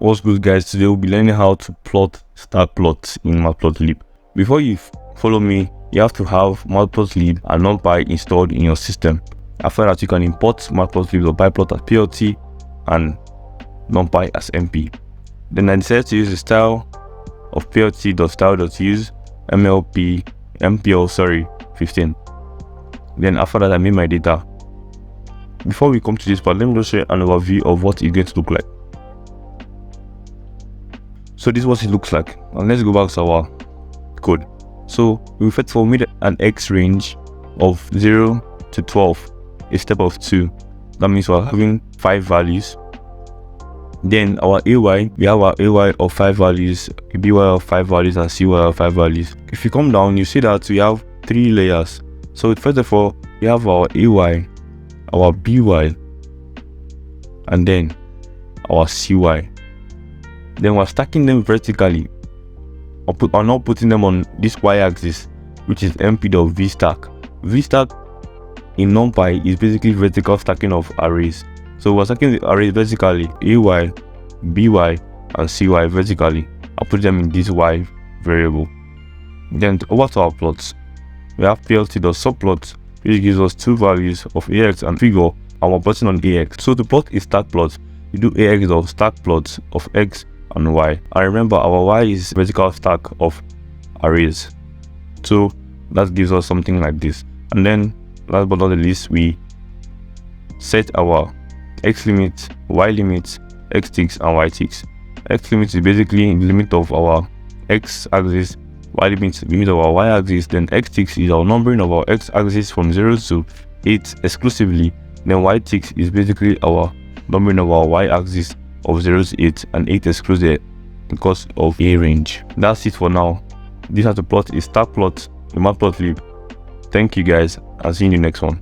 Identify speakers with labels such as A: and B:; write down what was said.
A: What's good, guys? Today we'll be learning how to plot stack plots in Matplotlib. Before you follow me, you have to have Matplotlib and NumPy installed in your system. After that, you can import Matplotlib.pyplot as plt and NumPy as mp. Then I decided to use the style of plt.style.use mpl 15. Then after that, I made my data. Before we come to this part, let me just show you an overview of what it's going to look like. So this is what it looks like, and let's go back to our code. So we first of all made an x range of 0 to 12, a step of 2. That means we're having 5 values. Then our AY, we have our AY of 5 values, a BY of 5 values, and CY of 5 values. If you come down, you see that we have 3 layers. So first of all, we have our AY, our BY, and then our CY. Then we're stacking them vertically, or not putting them on this y-axis, which is mp.vstack. Vstack in NumPy is basically vertical stacking of arrays. So we're stacking the arrays vertically, AY, BY, and CY vertically. I'll put them in this y variable. Then over to our plots, we have plt.subplot, which gives us 2 values of ax and figure, and we're plotting on ax. So to plot a stack plot, you do ax of stack plots of x and y. And remember, our y is vertical stack of arrays, so that gives us something like this. And then last but not the least, we set our x limit, y limit, x ticks, and y ticks. X limit is basically the limit of our x axis, y limit is the limit of our y axis, then x ticks is our numbering of our x axis from 0 to 8 exclusively, then y ticks is basically our numbering of our y axis of 0 to 8, and 8 excluded because of a range. That's it for now. This is how to plot a stack plot in Matplotlib. Thank you guys, and see you in the next one.